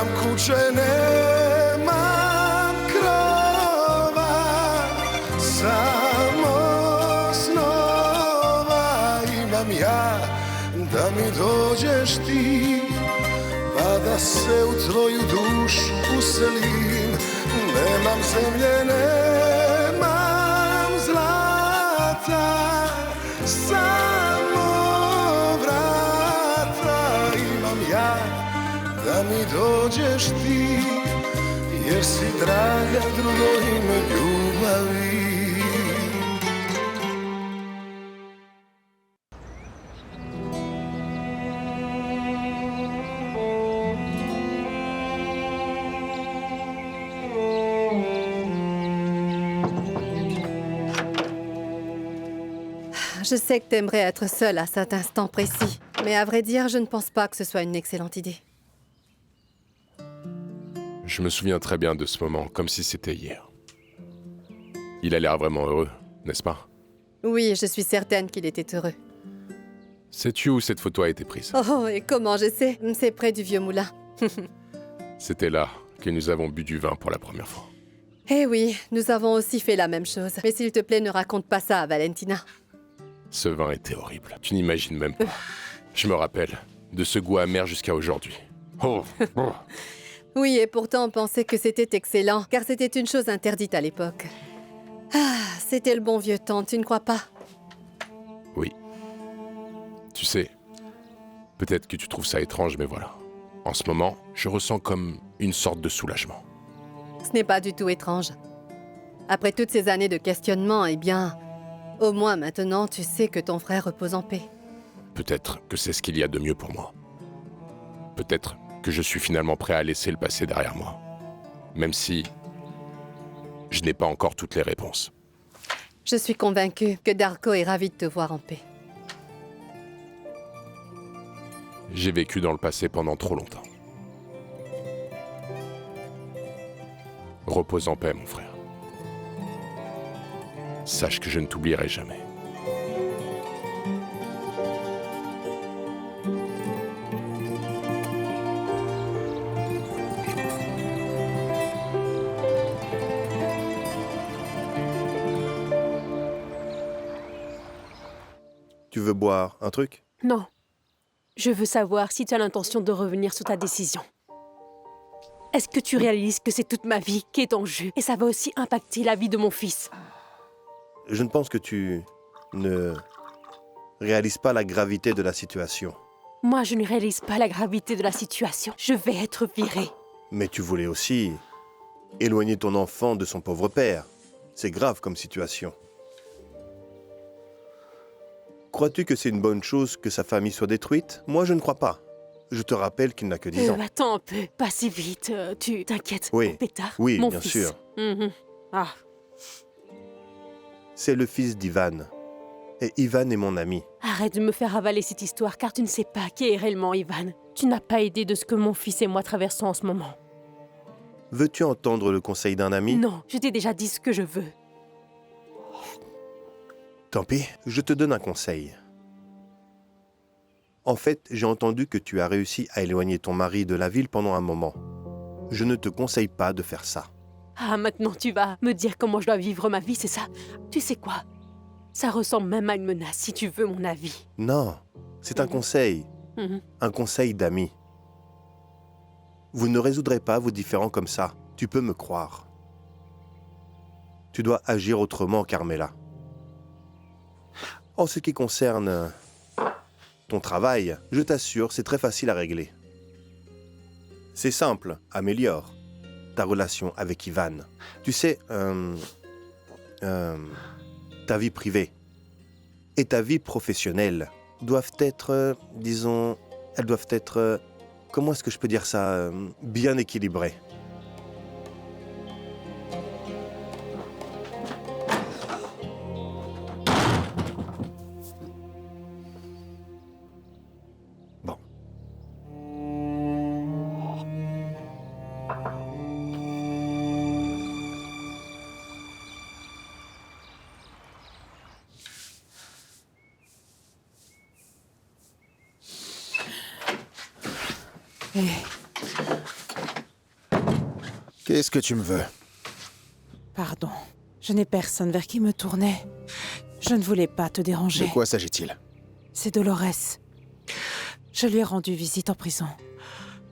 Nemam kuće, nemam krova, samo snova imam ja, da mi dođeš ti, pa da se u tvoju dušu uselim. Nemam zemlje, nemam zlata, samo vrata imam ja, da mi dođeš ti, jer si draga drugo ime ljubavi. Je sais que t'aimerais être seule à cet instant précis, mais à vrai dire, je ne pense pas que ce soit une excellente idée. Je me souviens très bien de ce moment, comme si c'était hier. Il a l'air vraiment heureux, n'est-ce pas? Oui, je suis certaine qu'il était heureux. Sais-tu où cette photo a été prise? Oh, et comment je sais? C'est près du vieux moulin. C'était là que nous avons bu du vin pour la première fois. Eh oui, nous avons aussi fait la même chose. Mais s'il te plaît, ne raconte pas ça à Valentina. Ce vin était horrible. Tu n'imagines même pas. Je me rappelle de ce goût amer jusqu'à aujourd'hui. Oh, oh. Oui, et pourtant on pensait que c'était excellent, car c'était une chose interdite à l'époque. Ah, c'était le bon vieux temps, tu ne crois pas? Oui. Tu sais, peut-être que tu trouves ça étrange, mais voilà. En ce moment, je ressens comme une sorte de soulagement. Ce n'est pas du tout étrange. Après toutes ces années de questionnement, eh bien, au moins maintenant, tu sais que ton frère repose en paix. Peut-être que c'est ce qu'il y a de mieux pour moi. Peut-être que je suis finalement prêt à laisser le passé derrière moi. Même si je n'ai pas encore toutes les réponses. Je suis convaincue que Darko est ravi de te voir en paix. J'ai vécu dans le passé pendant trop longtemps. Repose en paix, mon frère. Sache que je ne t'oublierai jamais. Tu veux boire un truc? Non. Je veux savoir si tu as l'intention de revenir sur ta décision. Est-ce que tu réalises que c'est toute ma vie qui est en jeu et ça va aussi impacter la vie de mon fils? Je ne pense que tu ne réalises pas la gravité de la situation. Moi, je ne réalise pas la gravité de la situation. Je vais être virée. Mais tu voulais aussi éloigner ton enfant de son pauvre père. C'est grave comme situation. Crois-tu que c'est une bonne chose que sa famille soit détruite? Moi, je ne crois pas. Je te rappelle qu'il n'a que 10 ans. Attends un peu, pas si vite. Tu t'inquiètes. Oui, Pétard, oui, mon bien fils. sûr. Ah, C'est le fils d'Ivan. Et Ivan est mon ami. arrête de me faire avaler cette histoire car tu ne sais pas qui est réellement Ivan. Tu n'as pas idée de ce que mon fils et moi traversons en ce moment. Veux-tu entendre le conseil d'un ami? Non, je t'ai déjà dit ce que je veux. Tant pis, je te donne un conseil. En fait, j'ai entendu que tu as réussi à éloigner ton mari de la ville pendant un moment. Je ne te conseille pas de faire ça. Ah, maintenant tu vas me dire comment je dois vivre ma vie, c'est ça? Tu sais quoi? Ça ressemble même à une menace, si tu veux mon avis. Non, c'est un conseil. Un conseil d'ami. Vous ne résoudrez pas vos différends comme ça. Tu peux me croire. Tu dois agir autrement, Carmela. En ce qui concerne ton travail, je t'assure, c'est très facile à régler. C'est simple, améliore ta relation avec Ivan. Tu sais, ta vie privée et ta vie professionnelle doivent être, disons, elles doivent être, comment est-ce que je peux dire ça, bien équilibrées. Bon. Qu'est-ce que tu me veux? Pardon, je n'ai personne vers qui me tourner. Je ne voulais pas te déranger. De quoi s'agit-il? C'est Dolores. Je lui ai rendu visite en prison.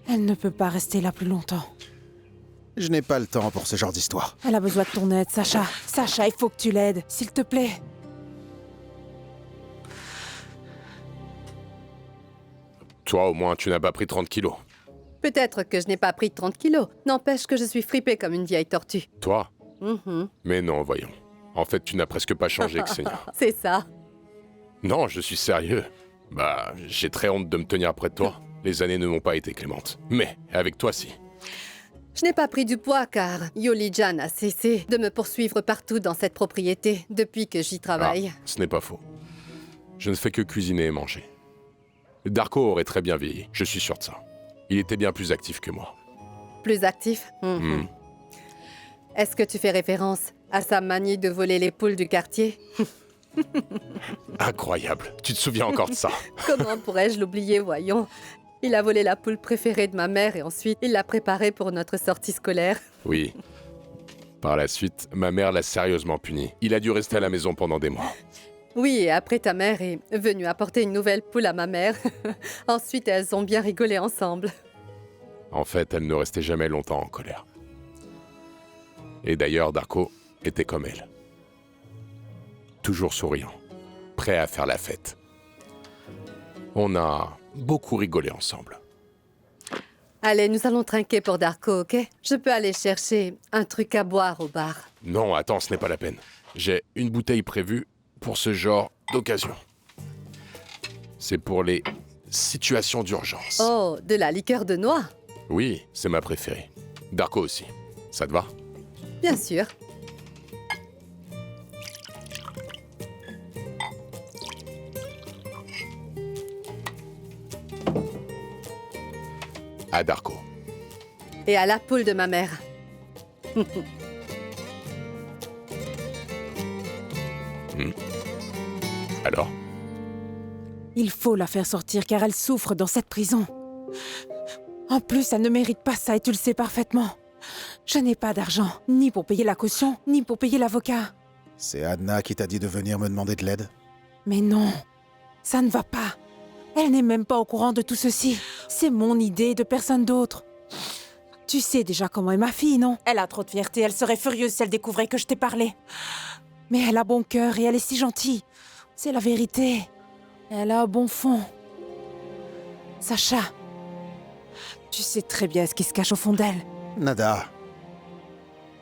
Elle ne peut pas rester là plus longtemps. Je n'ai pas le temps pour ce genre d'histoire. Elle a besoin de ton aide, Sacha. Sacha, il faut que tu l'aides, s'il te plaît. Toi, au moins, tu n'as pas pris 30 kilos. Peut-être que je n'ai pas pris 30 kilos. N'empêche que je suis fripée comme une vieille tortue. Toi? Mhm. Mais non, voyons. En fait, tu n'as presque pas changé, Xenia. C'est ça. Non, je suis sérieux. Bah, j'ai très honte de me tenir près de toi. Les années ne m'ont pas été clémentes. Mais, avec toi, si. Je n'ai pas pris du poids car Yoli-Jan a cessé de me poursuivre partout dans cette propriété depuis que j'y travaille. Ce n'est pas faux. Je ne fais que cuisiner et manger. Darko aurait très bien vieilli, je suis sûr de ça. Il était bien plus actif que moi. Plus actif. Mhm. Est-ce que tu fais référence à sa manie de voler les poules du quartier? Incroyable. Tu te souviens encore de ça? Comment pourrais-je l'oublier, voyons? Il a volé la poule préférée de ma mère et ensuite il l'a préparée pour notre sortie scolaire. Oui. Par la suite, ma mère l'a sérieusement puni. Il a dû rester à la maison pendant des mois. Oui, et après ta mère est venue apporter une nouvelle poule à ma mère. Ensuite, elles ont bien rigolé ensemble. En fait, elle ne restait jamais longtemps en colère. Et d'ailleurs, Darko était comme elle. Toujours souriant, prêt à faire la fête. On a beaucoup rigolé ensemble. Allez, nous allons trinquer pour Darko, ok? Je peux aller chercher un truc à boire au bar. Non, attends, ce n'est pas la peine. J'ai une bouteille prévue pour ce genre d'occasion. C'est pour les situations d'urgence. Oh, de la liqueur de noix? Oui, c'est ma préférée. Darko aussi. Ça te va? Bien sûr. À Darko. Et à la poule de ma mère. Alors? Il faut la faire sortir car elle souffre dans cette prison. En plus, elle ne mérite pas ça et tu le sais parfaitement. Je n'ai pas d'argent, ni pour payer la caution, ni pour payer l'avocat. C'est Adna qui t'a dit de venir me demander de l'aide? Mais non, ça ne va pas. Elle n'est même pas au courant de tout ceci. C'est mon idée, de personne d'autre. Tu sais déjà comment est ma fille, non? Elle a trop de fierté, elle serait furieuse si elle découvrait que je t'ai parlé. Mais elle a bon cœur et elle est si gentille. C'est la vérité. Elle a un bon fond. Sacha, tu sais très bien ce qui se cache au fond d'elle. Nada,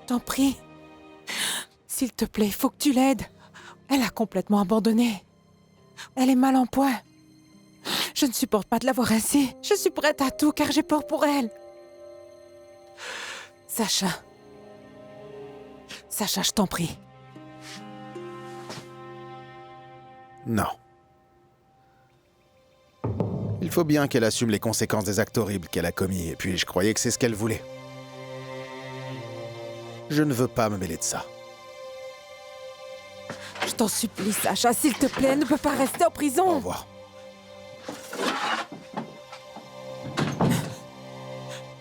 T'en prie. S'il te plaît, faut que tu l'aides. Elle a complètement abandonné. Elle est mal en point. Je ne supporte pas de la voir ainsi. Je suis prête à tout car j'ai peur pour elle. Sacha. Sacha, je t'en prie. non. Il faut bien qu'elle assume les conséquences des actes horribles qu'elle a commis, et puis je croyais que c'est ce qu'elle voulait. Je ne veux pas me mêler de ça. Je t'en supplie, Sacha, s'il te plaît, elle ne peut pas rester en Au prison. revoir.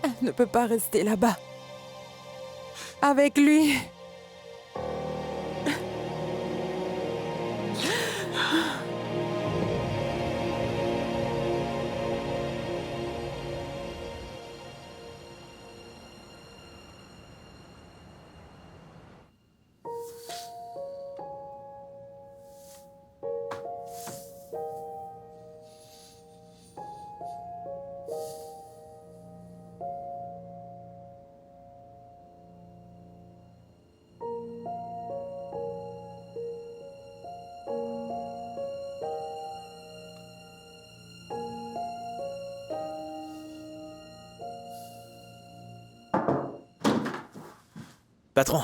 Elle ne peut pas rester là-bas. Avec lui. Patron,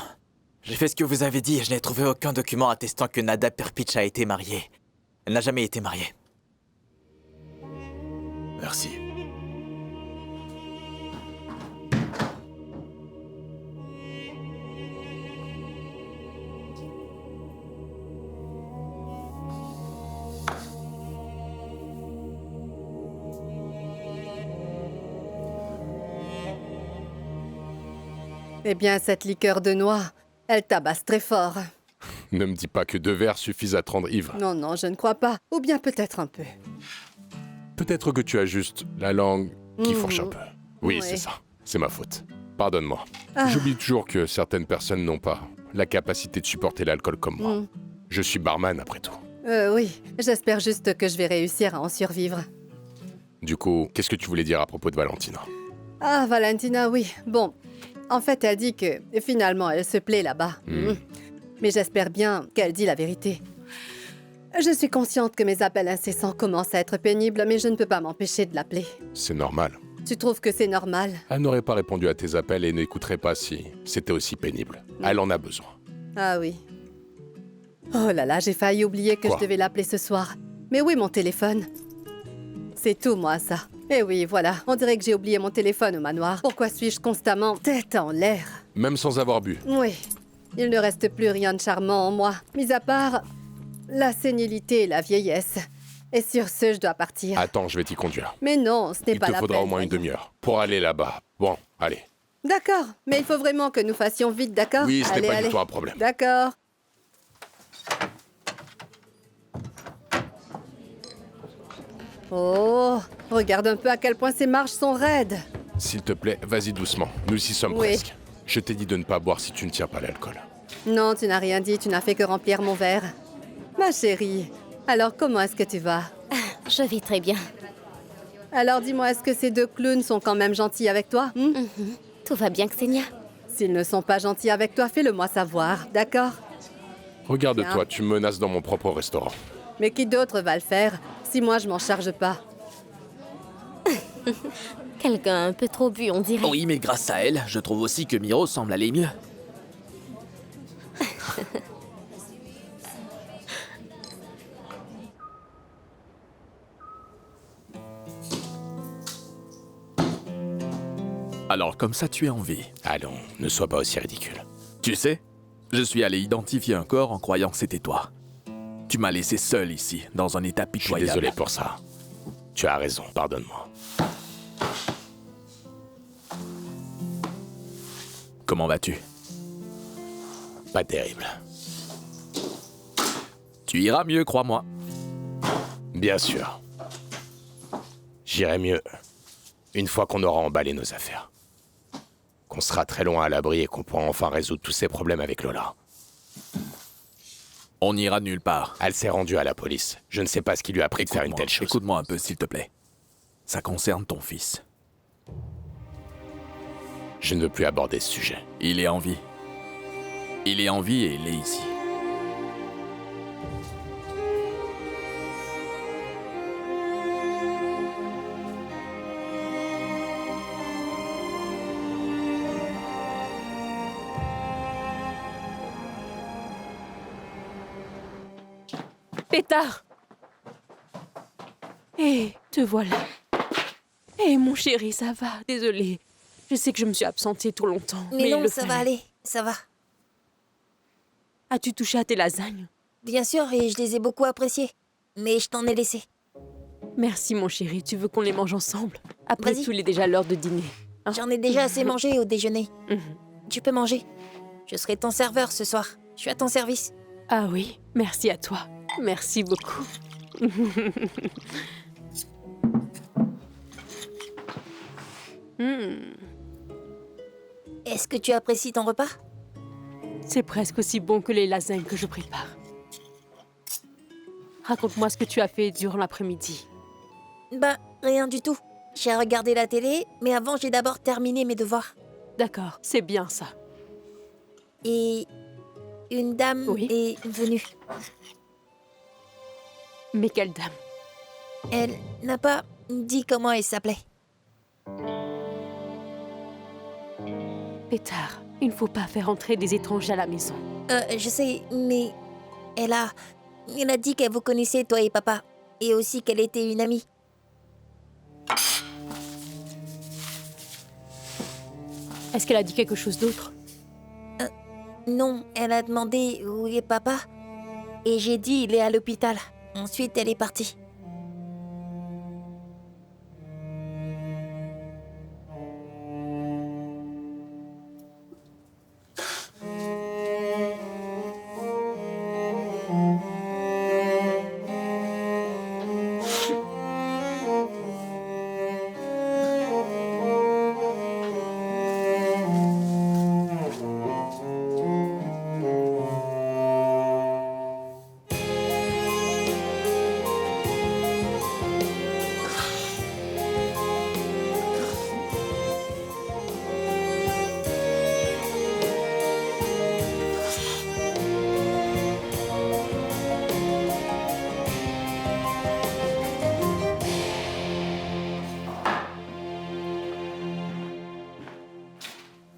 j'ai fait ce que vous avez dit et je n'ai trouvé aucun document attestant que Nada Perpich a été mariée. Elle n'a jamais été mariée. Merci. Eh bien, cette liqueur de noix, elle tabasse très fort. Ne me dis pas que 2 verres suffisent à te rendre ivre. Non, non, je ne crois pas. Ou bien peut-être un peu. Peut-être que tu as juste la langue qui fourche un peu. Oui, Ouais. c'est ça. C'est ma faute. Pardonne-moi. Ah. J'oublie toujours que certaines personnes n'ont pas la capacité de supporter l'alcool comme moi. Je suis barman après tout. Oui, j'espère juste que je vais réussir à en survivre. Du coup, qu'est-ce que tu voulais dire à propos de Valentina? Ah, Valentina, oui. Bon, en fait, elle dit que finalement, elle se plaît là-bas. Mais j'espère bien qu'elle dit la vérité. Je suis consciente que mes appels incessants commencent à être pénibles, mais je ne peux pas m'empêcher de l'appeler. C'est normal. Tu trouves que c'est normal? Elle n'aurait pas répondu à tes appels et n'écouterait pas si c'était aussi pénible. Elle en a besoin. Ah oui. Oh là là, j'ai failli oublier que Quoi? je devais l'appeler ce soir. Mais oui, mon téléphone. C'est tout, moi, ça. Eh oui, voilà. On dirait que j'ai oublié mon téléphone au manoir. Pourquoi suis-je constamment tête en l'air? Même sans avoir bu. Oui. Il ne reste plus rien de charmant en moi, mis à part la sénilité et la vieillesse. Et sur ce, je dois partir. Attends, je vais t'y conduire. Mais non, ce n'est Il pas te la faudra peine. au moins une voyons. demi-heure pour aller là-bas. Bon, allez. D'accord, mais il faut vraiment que nous fassions vite, d'accord? Oui, ce n'est Allez, pas allez. du tout un problème. D'accord. Oh, regarde un peu à quel point ces marches sont raides. S'il te plaît, vas-y doucement. Nous y sommes Oui. presque. Je t'ai dit de ne pas boire si tu ne tiens pas l'alcool. Non, tu n'as rien dit, tu n'as fait que remplir mon verre. Ma chérie, alors comment est-ce que tu vas? Je vais très bien. Alors dis-moi, est-ce que ces 2 clowns sont quand même gentils avec toi? Tout va bien, Xenia. S'ils ne sont pas gentils avec toi, fais-le-moi savoir, d'accord? Regarde-toi, Bien. tu me menaces dans mon propre restaurant. Mais qui d'autre va le faire si moi je m'en charge pas? Quelqu'un a un peu trop bu, on dirait. Oui, mais grâce à elle, je trouve aussi que Miro semble aller mieux. Alors, comme ça, tu es en vie. Allons, ne sois pas aussi ridicule. Tu sais, je suis allé identifier un corps en croyant que c'était toi. Tu m'as laissé seul ici, dans un état Je suis pitoyable. désolé pour ça. Tu as raison, pardonne-moi. Comment vas-tu? Pas terrible. Tu iras mieux, crois-moi. Bien sûr. J'irai mieux une fois qu'on aura emballé nos affaires. Qu'on sera très loin à l'abri et qu'on pourra enfin résoudre tous ces problèmes avec Lola. On n'ira nulle part. Elle s'est rendue à la police. Je ne sais pas ce qui lui a pris de faire une telle chose. Écoute-moi un peu, s'il te plaît. Ça concerne ton fils. Je ne veux plus aborder ce sujet. Il est en vie. Il est en vie et il est ici. Pétard! Hé, te voilà. Hé, mon chéri, ça va, désolée. Je sais que je me suis absentée trop longtemps. Mais il non, le ça va fallait. aller. Ça va. As-tu touché à tes lasagnes? Bien sûr, et je les ai beaucoup appréciées. Mais je t'en ai laissé. Merci, mon chéri. Tu veux qu'on les mange ensemble? Après Vas-y. tout, il est déjà l'heure de dîner. Hein? J'en ai déjà assez mangé au déjeuner. Mhm. Tu peux manger. Je serai ton serveur ce soir. Je suis à ton service. Ah oui, merci à toi. Merci beaucoup. Est-ce que tu apprécies ton repas? C'est presque aussi bon que les lasagnes que je prépare. Raconte-moi ce que tu as fait durant l'après-midi. Ben, rien du tout. J'ai regardé la télé, mais avant, j'ai d'abord terminé mes devoirs. D'accord, c'est bien ça. Et une dame Oui. est venue. Mais quelle dame? Elle n'a pas dit comment elle s'appelait. Pétard, il ne faut pas faire entrer des étrangers à la maison. Je sais, mais elle a dit qu'elle vous connaissait, toi et papa. Et aussi qu'elle était une amie. Est-ce qu'elle a dit quelque chose d'autre? Non, elle a demandé où est papa. Et j'ai dit il est à l'hôpital. Ensuite, elle est partie.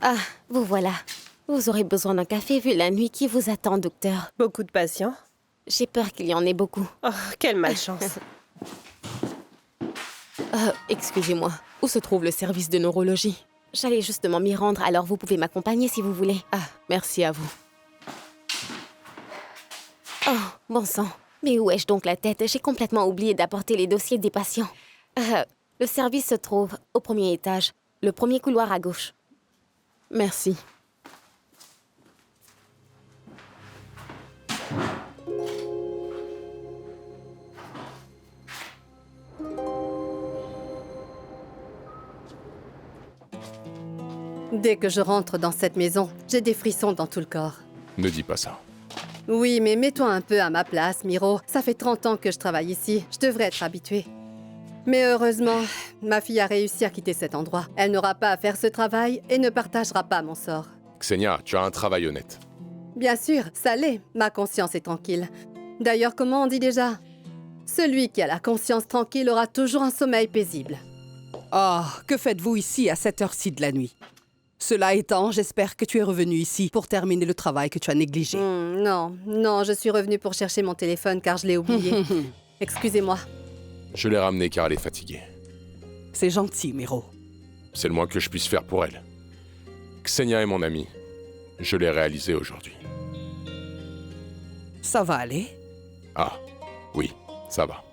Ah, vous voilà. Vous aurez besoin d'un café vu la nuit qui vous attend, docteur. Beaucoup de patients? J'ai peur qu'il y en ait beaucoup. Oh, quelle malchance. Excusez-moi, où se trouve le service de neurologie? J'allais justement m'y rendre, alors vous pouvez m'accompagner si vous voulez. Ah, merci à vous. Oh, bon sang. Mais où ai-je donc la tête? J'ai complètement oublié d'apporter les dossiers des patients. Le service se trouve au premier étage, le premier couloir à gauche. Merci. Dès que je rentre dans cette maison, j'ai des frissons dans tout le corps. Ne dis pas ça. Oui, mais mets-toi un peu à ma place, Miro. Ça fait 30 ans que je travaille ici. Je devrais être habituée. Mais heureusement, ma fille a réussi à quitter cet endroit. Elle n'aura pas à faire ce travail et ne partagera pas mon sort. Xenia, tu as un travail honnête. Bien sûr, ça l'est. Ma conscience est tranquille. D'ailleurs, comment on dit déjà? Celui qui a la conscience tranquille aura toujours un sommeil paisible. Oh, que faites-vous ici à cette heure-ci de la nuit? Cela étant, j'espère que tu es revenu ici pour terminer le travail que tu as négligé. Non, je suis revenue pour chercher mon téléphone car je l'ai oublié. Excusez-moi. Je l'ai ramenée car elle est fatiguée. C'est gentil, Miro. C'est le moins que je puisse faire pour elle. Xenia est mon amie. Je l'ai réalisé aujourd'hui. Ça va aller? Ah, oui, ça va.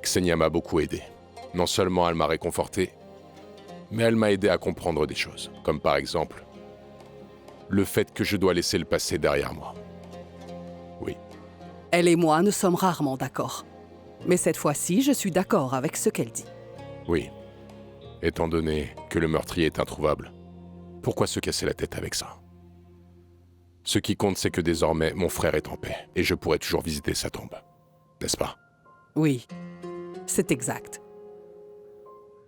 Xenia m'a beaucoup aidé. Non seulement elle m'a réconforté, mais elle m'a aidé à comprendre des choses, comme par exemple le fait que je dois laisser le passé derrière moi. Oui. Elle et moi, nous sommes rarement d'accord. Mais cette fois-ci, je suis d'accord avec ce qu'elle dit. Oui. Étant donné que le meurtrier est introuvable, pourquoi se casser la tête avec ça? Ce qui compte, c'est que désormais, mon frère est en paix, et je pourrai toujours visiter sa tombe. N'est-ce pas? Oui, c'est exact.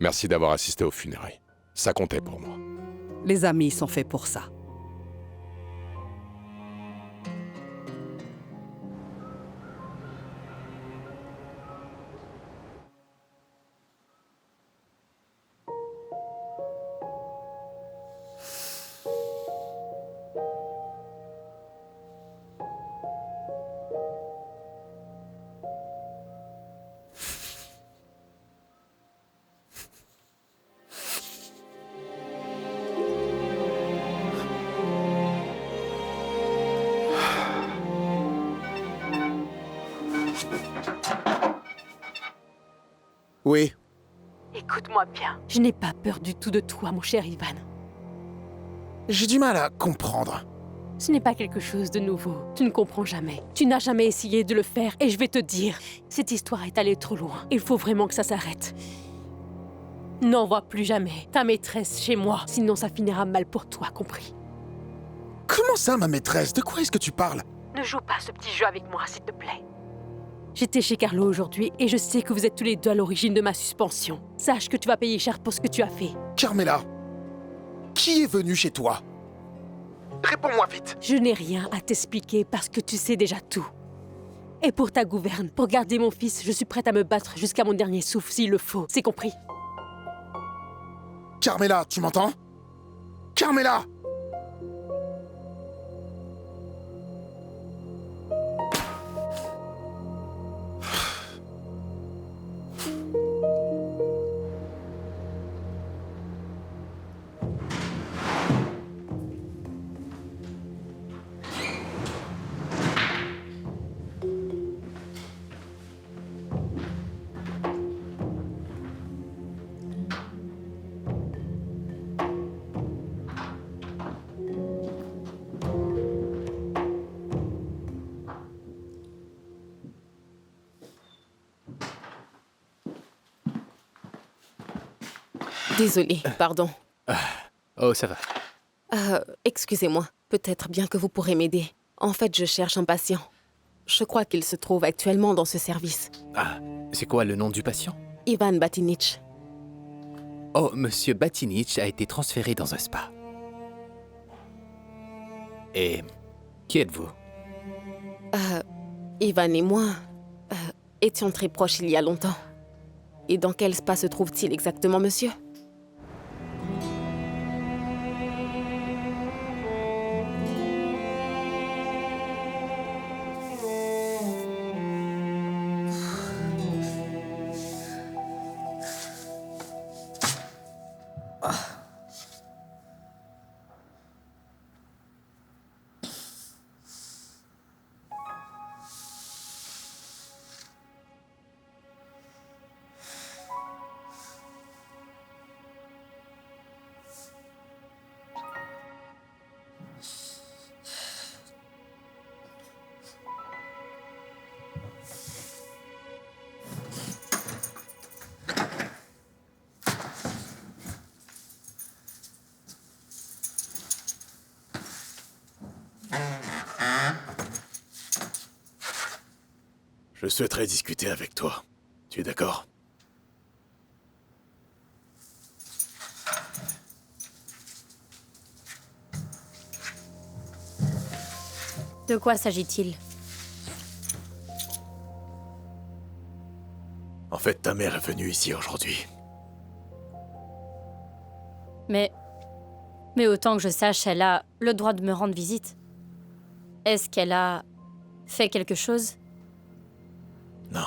Merci d'avoir assisté aux funérailles. Ça comptait pour moi. Les amis sont faits pour ça. Oui. Écoute-moi bien. Je n'ai pas peur du tout de toi, mon cher Ivan. J'ai du mal à comprendre. Ce n'est pas quelque chose de nouveau. Tu ne comprends jamais. Tu n'as jamais essayé de le faire et je vais te dire, cette histoire est allée trop loin. Il faut vraiment que ça s'arrête. N'envoie plus jamais ta maîtresse chez moi, sinon ça finira mal pour toi, compris? Comment ça, ma maîtresse? De quoi est-ce que tu parles? Ne joue pas ce petit jeu avec moi, s'il te plaît. J'étais chez Carlo aujourd'hui et je sais que vous êtes tous les deux à l'origine de ma suspension. Sache que tu vas payer cher pour ce que tu as fait. Carmela, qui est venu chez toi? Réponds-moi vite. Je n'ai rien à t'expliquer parce que tu sais déjà tout. Et pour ta gouverne, pour garder mon fils, je suis prête à me battre jusqu'à mon dernier souffle s'il le faut. C'est compris? Carmela, tu m'entends? Carmela! Désolée, pardon. Oh, ça va. Excusez-moi. Peut-être bien que vous pourrez m'aider. En fait, je cherche un patient. Je crois qu'il se trouve actuellement dans ce service. Ah, c'est quoi le nom du patient? Ivan Batinic. Oh, Monsieur Batinic a été transféré dans un spa. Et qui êtes-vous? Ivan et moi étions très proches il y a longtemps. Et dans quel spa se trouve-t-il exactement, monsieur? Je souhaiterais discuter avec toi. Tu es d'accord? De quoi s'agit-il? En fait, ta mère est venue ici aujourd'hui. Mais autant que je sache, elle a le droit de me rendre visite. Est-ce qu'elle a fait quelque chose? Non.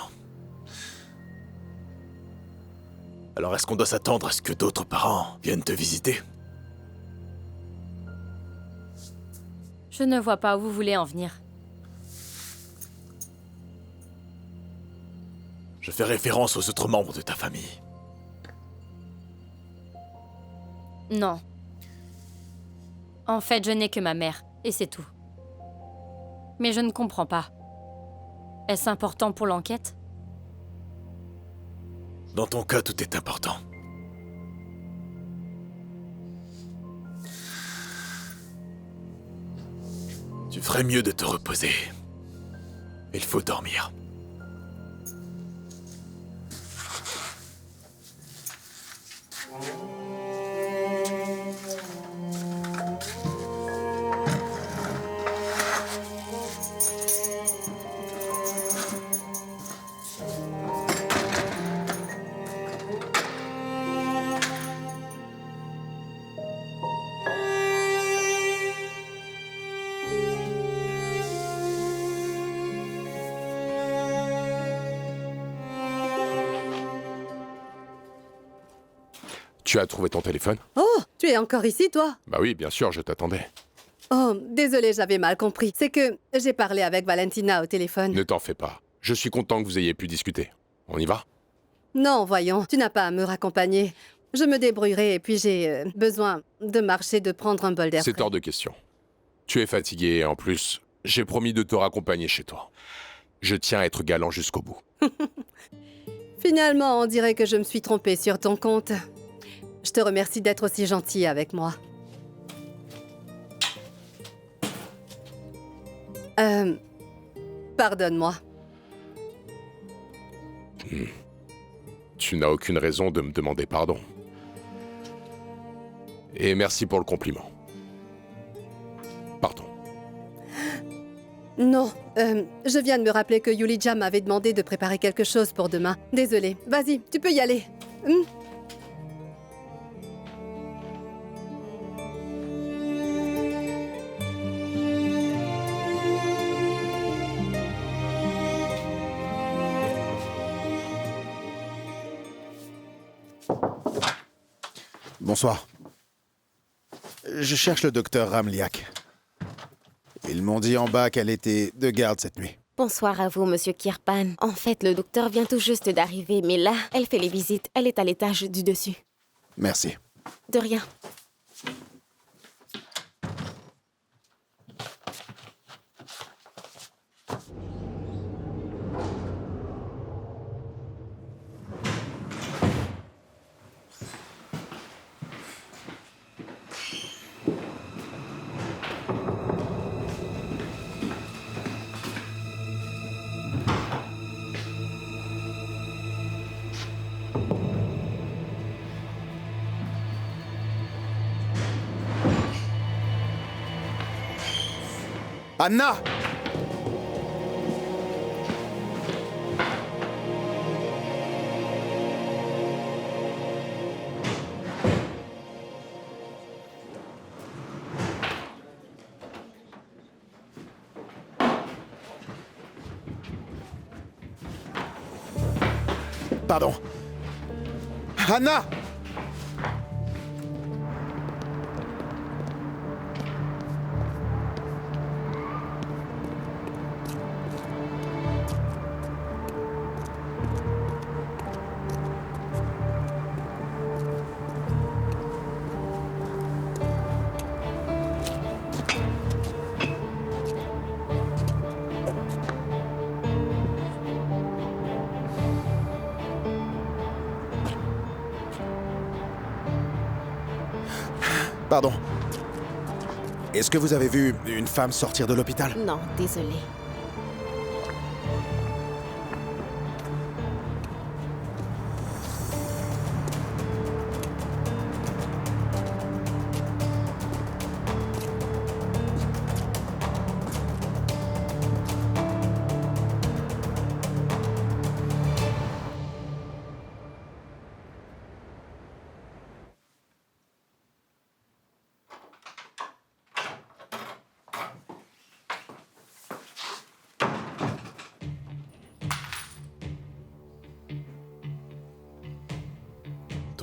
Alors est-ce qu'on doit s'attendre à ce que d'autres parents viennent te visiter? Je ne vois pas où vous voulez en venir. Je fais référence aux autres membres de ta famille. Non. En fait, je n'ai que ma mère, et c'est tout. Mais je ne comprends pas. Est-ce important pour l'enquête? Dans ton cas, tout est important. Tu ferais mieux de te reposer. Il faut dormir. Tu as trouvé ton téléphone? Oh, tu es encore ici, toi? Bah oui, bien sûr, je t'attendais. Oh, désolé, j'avais mal compris. C'est que j'ai parlé avec Valentina au téléphone. Ne t'en fais pas. Je suis content que vous ayez pu discuter. On y va? Non, voyons, tu n'as pas à me raccompagner. Je me débrouillerai et puis j'ai besoin de marcher, de prendre un bol d'air C'est frais. hors de question. Tu es fatigué et en plus, j'ai promis de te raccompagner chez toi. Je tiens à être galant jusqu'au bout. Finalement, on dirait que je me suis trompée sur ton compte. Je te remercie d'être aussi gentil avec moi. Pardonne-moi. Tu n'as aucune raison de me demander pardon. Et merci pour le compliment. Pardon. Non, je viens de me rappeler que Yulija m'avait demandé de préparer quelque chose pour demain. Désolée. Vas-y, tu peux y aller. Bonsoir. Je cherche le docteur Ramliak. Ils m'ont dit en bas qu'elle était de garde cette nuit. Bonsoir à vous, monsieur Kirpan. En fait, le docteur vient tout juste d'arriver, mais là, elle fait les visites. Elle est à l'étage du dessus. Merci. De rien. Anna! Pardon. Anna! Pardon. Est-ce que vous avez vu une femme sortir de l'hôpital? Non, désolé.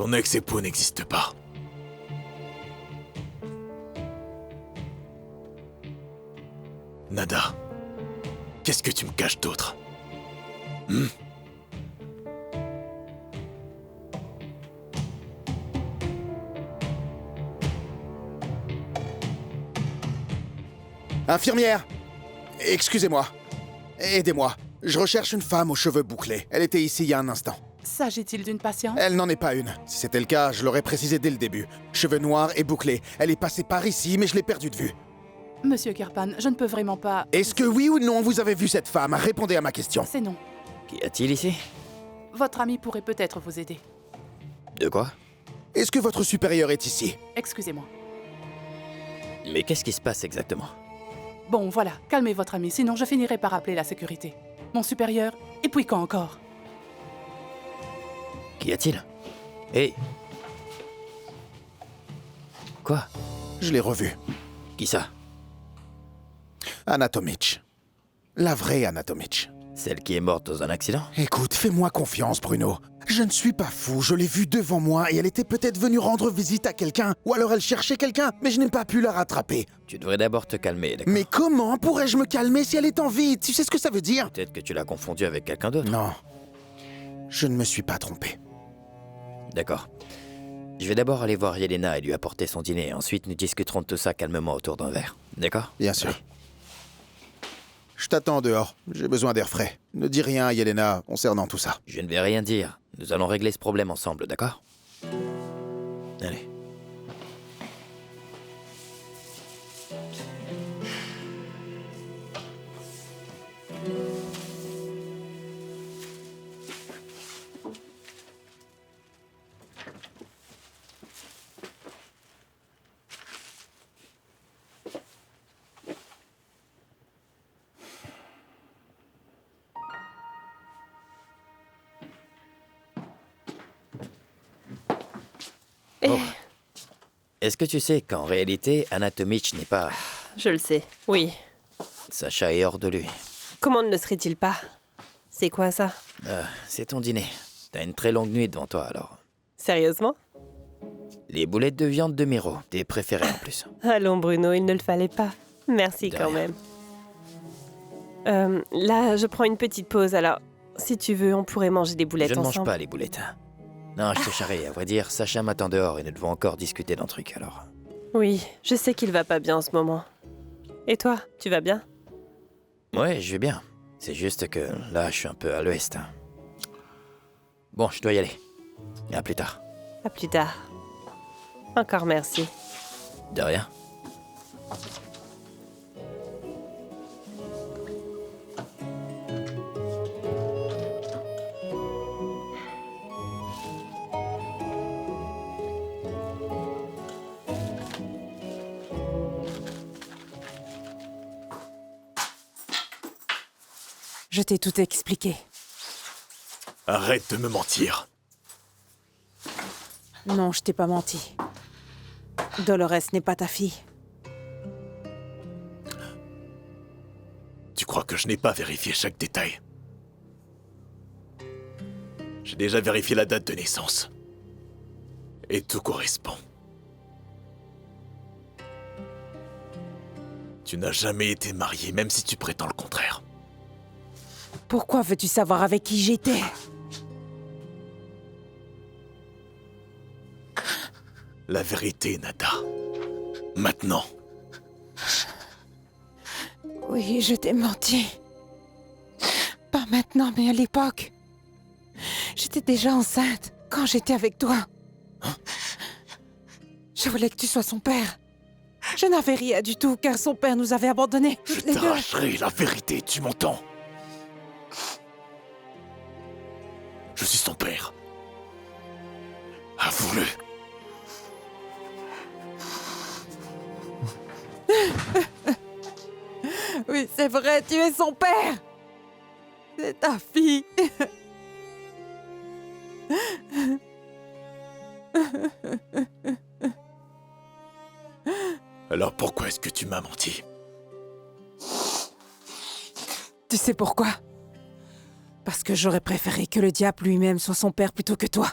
Ton ex-époux n'existe pas. Nada, qu'est-ce que tu me caches d'autre? Infirmière! Excusez-moi. Aidez-moi. Je recherche une femme aux cheveux bouclés. Elle était ici il y a un instant. S'agit-il d'une patiente? Elle n'en est pas une. Si c'était le cas, je l'aurais précisé dès le début. Cheveux noirs et bouclés. Elle est passée par ici, mais je l'ai perdue de vue. Monsieur Kirpan, je ne peux vraiment pas... Est-ce que oui ou non vous avez vu cette femme? Répondez à ma question. C'est non. Qu'y a-t-il ici? Votre ami pourrait peut-être vous aider. De quoi? Est-ce que votre supérieur est ici? Excusez-moi. Mais qu'est-ce qui se passe exactement? Bon, voilà, calmez votre ami, sinon je finirai par appeler la sécurité. Mon supérieur, et puis quand encore? Qu'y a-t-il? Hé! Quoi? Je l'ai revue. Qui ça? Anna Tomic. La vraie Anna Tomic. Celle qui est morte dans un accident? Écoute, fais-moi confiance, Bruno. Je ne suis pas fou, je l'ai vue devant moi et elle était peut-être venue rendre visite à quelqu'un, ou alors elle cherchait quelqu'un, mais je n'ai pas pu la rattraper. Tu devrais d'abord te calmer, d'accord? Mais comment pourrais-je me calmer si elle est en vie? Tu sais ce que ça veut dire? Peut-être que tu l'as confondue avec quelqu'un d'autre. Non. Je ne me suis pas trompé. D'accord. Je vais d'abord aller voir Yelena et lui apporter son dîner. Ensuite, nous discuterons de tout ça calmement autour d'un verre. D'accord? Bien sûr. Je t'attends dehors. J'ai besoin d'air frais. Ne dis rien à Yelena concernant tout ça. Je ne vais rien dire. Nous allons régler ce problème ensemble, d'accord? Allez. Oh. Est-ce que tu sais qu'en réalité, Anna Tomic n'est pas... Je le sais, oui. Sacha est hors de lui. Comment ne le serait-il pas? C'est quoi ça? C'est ton dîner. T'as une très longue nuit devant toi, alors. Sérieusement? Les boulettes de viande de Miro, tes préférées en plus. Allons Bruno, il ne le fallait pas. Merci De quand rien. même. Là, je prends une petite pause, alors... Si tu veux, on pourrait manger des boulettes Je ne mange ensemble. pas les boulettes. Non, je te charrie. À vrai dire, Sacha m'attend dehors et nous devons encore discuter d'un truc, alors. Oui, je sais qu'il va pas bien en ce moment. Et toi, tu vas bien? Ouais, je vais bien. C'est juste que là, je suis un peu à l'ouest. Bon, je dois y aller. À plus tard. À plus tard. Encore merci. De rien. Je t'ai tout expliqué. Arrête de me mentir. Non, je t'ai pas menti. Dolores n'est pas ta fille. Tu crois que je n'ai pas vérifié chaque détail? J'ai déjà vérifié la date de naissance. Et tout correspond. Tu n'as jamais été marié, même si tu prétends le contraire. Pourquoi veux-tu savoir avec qui j'étais? La vérité, Nada. Maintenant. Oui, je t'ai menti. Pas maintenant, mais à l'époque. J'étais déjà enceinte quand j'étais avec toi. Je voulais que tu sois son père. Je n'avais rien du tout, car son père nous avait abandonnés. Je les deux. t'arracherai la vérité, tu m'entends? Je suis son père. Avoue-le. Oui, c'est vrai, tu es son père. C'est ta fille. Alors pourquoi est-ce que tu m'as menti? Tu sais pourquoi? Parce que j'aurais préféré que le diable lui-même soit son père plutôt que toi.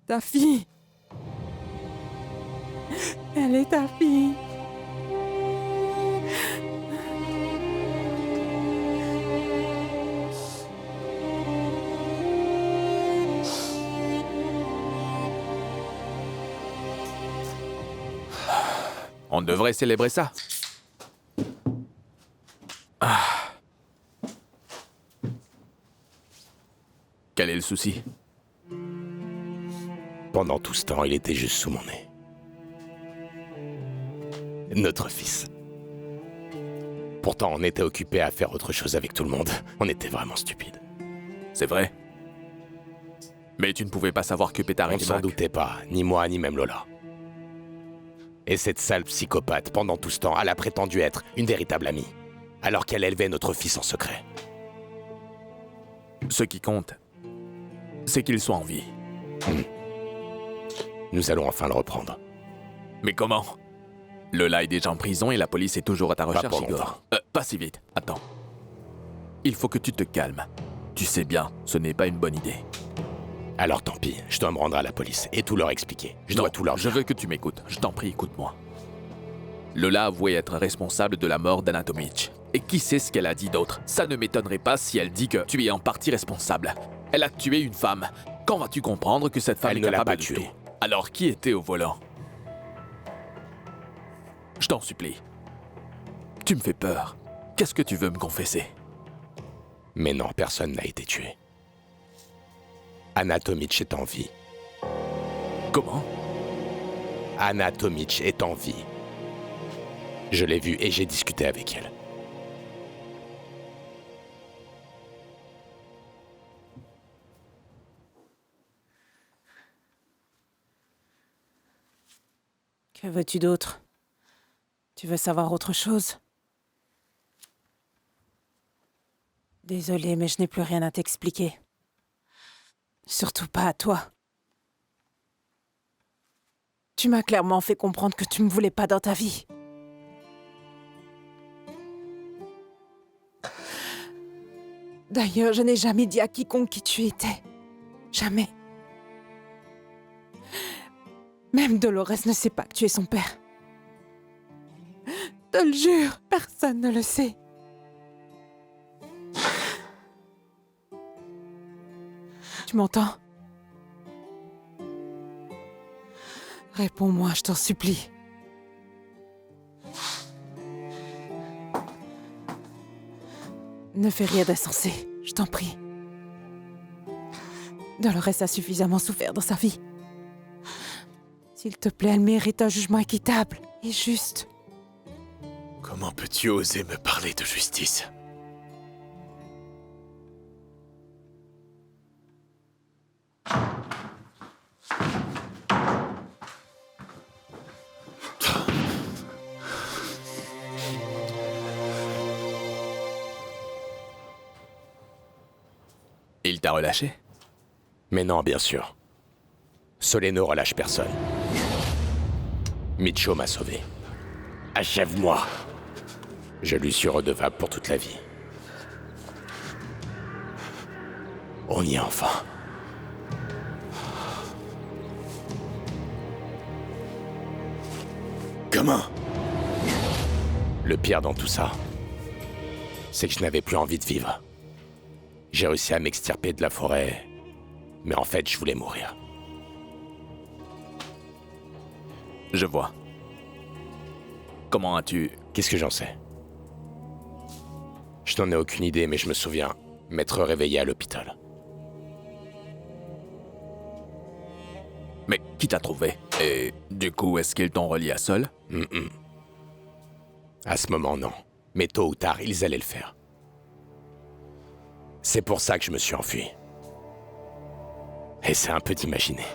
Ta fille. Elle est ta fille. On devrait célébrer ça. Ah. Quel est le souci? Pendant tout ce temps, il était juste sous mon nez. Notre fils. Pourtant, on était occupés à faire autre chose avec tout le monde. On était vraiment stupides. C'est vrai. Mais tu ne pouvais pas savoir que Pétard On était ne s'en Mac. doutait pas, ni moi, ni même Lola. Et cette sale psychopathe, pendant tout ce temps, elle a prétendu être une véritable amie, alors qu'elle élevait notre fils en secret. Ce qui compte, c'est qu'il soit en vie. Nous allons enfin le reprendre. Mais comment? Lola est déjà en prison et la police est toujours à ta recherche, pour Igor. longtemps. Pas si vite. Attends. Il faut que tu te calmes. Tu sais bien, ce n'est pas une bonne idée. Alors tant pis, je dois me rendre à la police et tout leur expliquer. Je dois tout leur dire. Je veux que tu m'écoutes. Je t'en prie, écoute-moi. Lola avouait être responsable de la mort d'Anna Tomic. Et qui sait ce qu'elle a dit d'autre? Ça ne m'étonnerait pas si elle dit que tu es en partie responsable. Elle a tué une femme. Quand vas-tu comprendre que cette femme Elle est ne l'a capable pas de tuée. tout? Alors qui était au volant? Je t'en supplie. Tu me fais peur. Qu'est-ce que tu veux me confesser? Mais non, personne n'a été tué. Anna Tomic est en vie. Comment? Anna Tomic est en vie. Je l'ai vue et j'ai discuté avec elle. Que veux-tu d'autre? Tu veux savoir autre chose? Désolée, mais je n'ai plus rien à t'expliquer. Surtout pas à toi. Tu m'as clairement fait comprendre que tu me voulais pas dans ta vie. D'ailleurs, je n'ai jamais dit à quiconque qui tu étais. Jamais. Même Dolores ne sait pas que tu es son père. Je te le jure, personne ne le sait. Tu m'entends? Réponds-moi, je t'en supplie. Ne fais rien d'insensé, je t'en prie. Dolores a suffisamment souffert dans sa vie. S'il te plaît, elle mérite un jugement équitable et juste. Comment peux-tu oser me parler de justice? Il t'a relâché? Mais non, bien sûr. Soleil ne relâche personne. Micho m'a sauvé. Achève-moi. Je lui suis redevable pour toute la vie. On y est enfin. Comment? Le pire dans tout ça, c'est que je n'avais plus envie de vivre. J'ai réussi à m'extirper de la forêt, mais en fait, je voulais mourir. Je vois. Comment as-tu... Qu'est-ce que j'en sais? Je n'en ai aucune idée, mais je me souviens m'être réveillé à l'hôpital. Mais qui t'a trouvé? Et du coup, est-ce qu'ils t'ont relié à Sol? À ce moment, non. Mais tôt ou tard, ils allaient le faire. C'est pour ça que je me suis enfui. Et c'est un peu d'imaginer.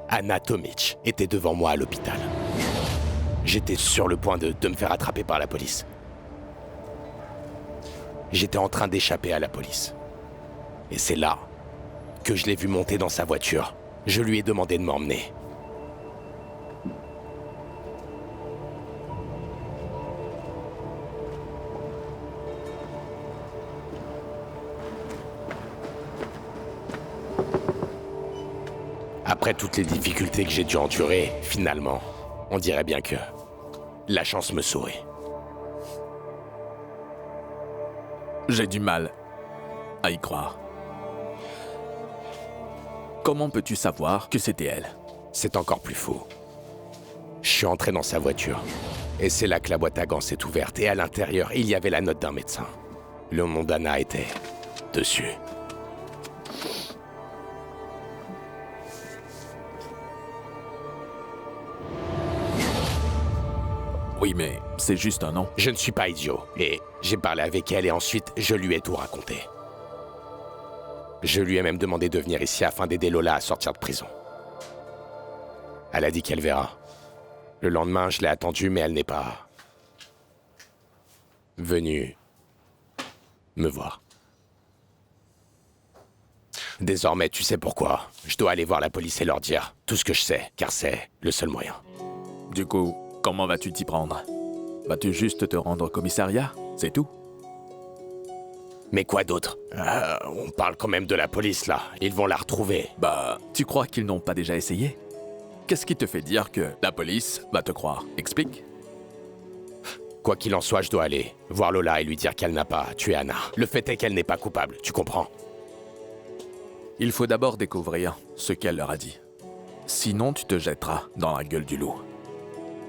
Anna Tomic était devant moi à l'hôpital. J'étais sur le point de me faire attraper par la police. J'étais en train d'échapper à la police. Et c'est là que je l'ai vu monter dans sa voiture. Je lui ai demandé de m'emmener. Après toutes les difficultés que j'ai dû endurer, finalement, on dirait bien que la chance me sourit. J'ai du mal à y croire. Comment peux-tu savoir que c'était elle? C'est encore plus fou. Je suis entré dans sa voiture, et c'est là que la boîte à gants s'est ouverte, et à l'intérieur, il y avait la note d'un médecin. Le nom d'Anna était dessus. Oui, mais c'est juste un nom. Je ne suis pas idiot, et j'ai parlé avec elle, et ensuite, je lui ai tout raconté. Je lui ai même demandé de venir ici afin d'aider Lola à sortir de prison. Elle a dit qu'elle verra. Le lendemain, je l'ai attendue, mais elle n'est pas venue me voir. Désormais, tu sais pourquoi. Je dois aller voir la police et leur dire tout ce que je sais, car c'est le seul moyen. Du coup, comment vas-tu t'y prendre? Vas-tu juste te rendre au commissariat? C'est tout? Mais quoi d'autre? On parle quand même de la police, là. Ils vont la retrouver. Bah, tu crois qu'ils n'ont pas déjà essayé? Qu'est-ce qui te fait dire que la police va te croire? Explique. Quoi qu'il en soit, je dois aller voir Lola et lui dire qu'elle n'a pas tué Anna. Le fait est qu'elle n'est pas coupable, tu comprends? Il faut d'abord découvrir ce qu'elle leur a dit. Sinon, tu te jetteras dans la gueule du loup.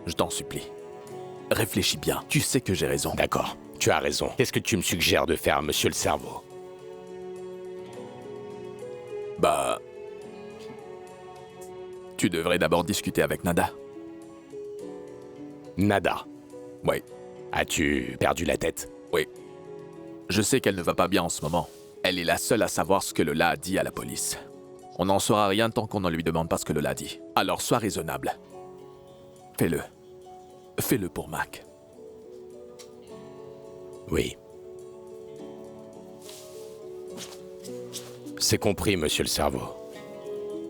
Je t'en supplie. Réfléchis bien, tu sais que j'ai raison. D'accord, tu as raison. Qu'est-ce que tu me suggères de faire, monsieur le cerveau? Bah... Tu devrais d'abord discuter avec Nada. Nada? Oui. As-tu perdu la tête? Oui. Je sais qu'elle ne va pas bien en ce moment. Elle est la seule à savoir ce que Lola a dit à la police. On n'en saura rien tant qu'on ne lui demande pas ce que Lola a dit. Alors sois raisonnable. Fais-le. Fais-le pour Mac. Oui. C'est compris, monsieur le cerveau.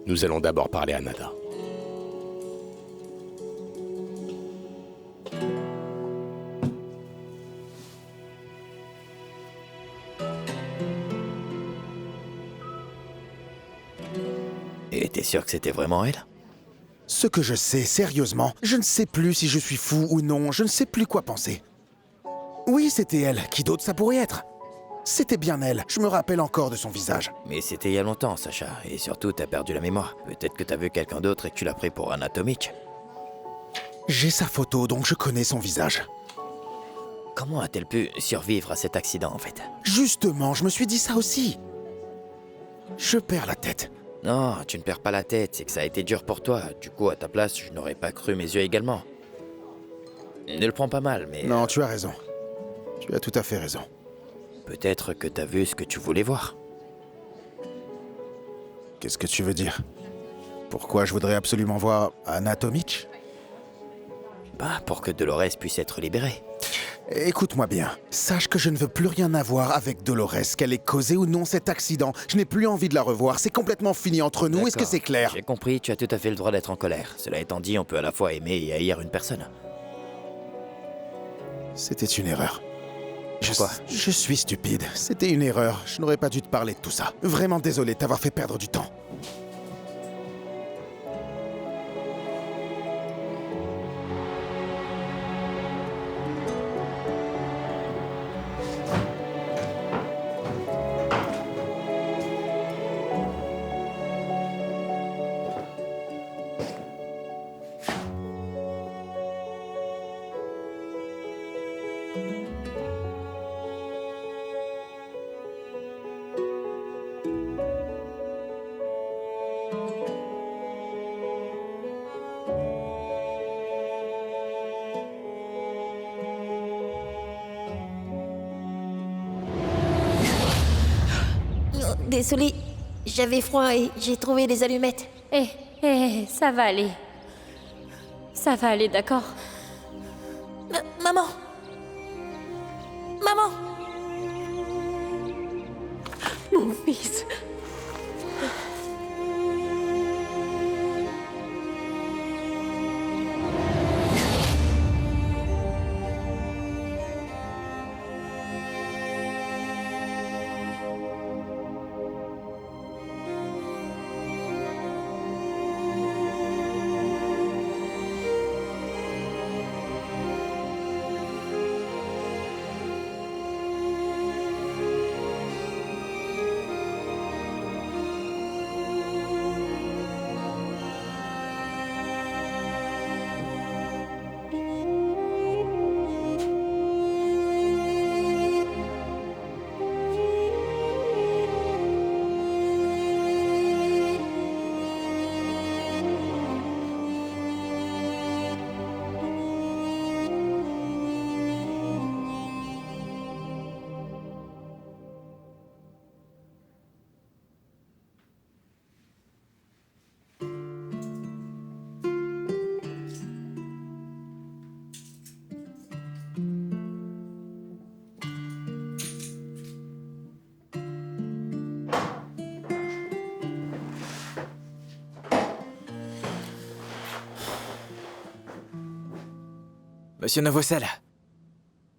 Nous allons d'abord parler à Nada. Et t'es sûr que c'était vraiment elle? Ce que je sais, sérieusement, je ne sais plus si je suis fou ou non, je ne sais plus quoi penser. Oui, c'était elle. Qui d'autre ça pourrait être? C'était bien elle, je me rappelle encore de son visage. Mais c'était il y a longtemps, Sacha, et surtout t'as perdu la mémoire. Peut-être que t'as vu quelqu'un d'autre et que tu l'as pris pour Anna Tomic. J'ai sa photo, donc je connais son visage. Comment a-t-elle pu survivre à cet accident, en fait? Justement, je me suis dit ça aussi. Je perds la tête. Non, tu ne perds pas la tête, c'est que ça a été dur pour toi. Du coup, à ta place, je n'aurais pas cru mes yeux également. Ne le prends pas mal, mais... Non, tu as raison. Tu as tout à fait raison. Peut-être que t'as vu ce que tu voulais voir. Qu'est-ce que tu veux dire? Pourquoi je voudrais absolument voir Anna Tomic? Bah, pour que Dolores puisse être libérée. Écoute-moi bien. Sache que je ne veux plus rien avoir avec Dolores, qu'elle ait causé ou non cet accident. Je n'ai plus envie de la revoir. C'est complètement fini entre nous. Est-ce que c'est clair? J'ai compris, tu as tout à fait le droit d'être en colère. Cela étant dit, on peut à la fois aimer et haïr une personne. C'était une erreur. Pourquoi? Je suis stupide. C'était une erreur. Je n'aurais pas dû te parler de tout ça. Vraiment désolé de t'avoir fait perdre du temps. Désolée, j'avais froid et j'ai trouvé des allumettes. Ça va aller. Ça va aller, d'accord? Maman! Maman! Mon fils. Monsieur Novosel,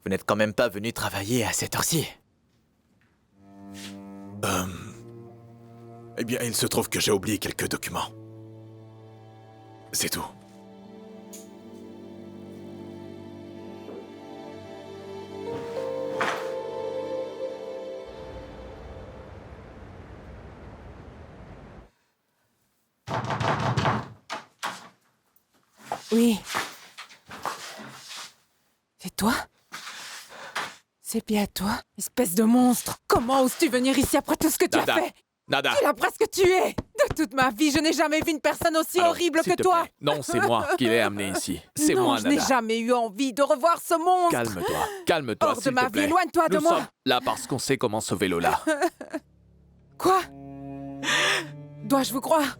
vous n'êtes quand même pas venu travailler à cette heure-ci. Eh bien, il se trouve que j'ai oublié quelques documents. C'est tout. Oui. C'est toi? C'est bien toi? Espèce de monstre! Comment oses-tu venir ici après tout ce que tu as fait? Nada. Tu l'as presque tué! De toute ma vie, je n'ai jamais vu une personne aussi horrible s'il que te toi! plaît. Non, c'est moi qui l'ai amené ici. C'est non, moi, je Nada. n'ai jamais eu envie de revoir ce monstre! Calme-toi, Hors de s'il ma te vie, plaît. éloigne-toi de Nous moi! sommes là parce qu'on sait comment sauver Lola. Quoi? Dois-je vous croire?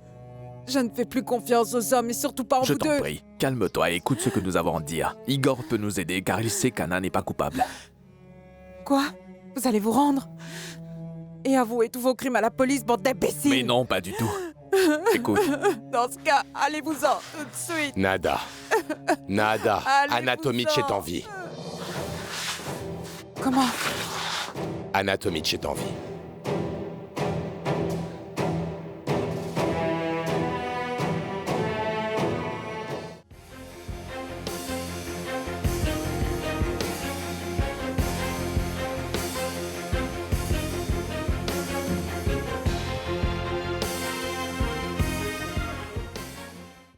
Je ne fais plus confiance aux hommes et surtout pas en Je vous t'en deux! prie, calme-toi et écoute ce que nous avons à dire. Igor peut nous aider car il sait qu'Anna n'est pas coupable. Quoi? Vous allez vous rendre? Et avouer tous vos crimes à la police, bande d'imbéciles! Mais non, pas du tout. Écoute. Dans ce cas, allez-vous-en tout de suite! Nada. Nada. Allez-vous-en. Anatomic est en vie. Comment? Anatomic est en vie.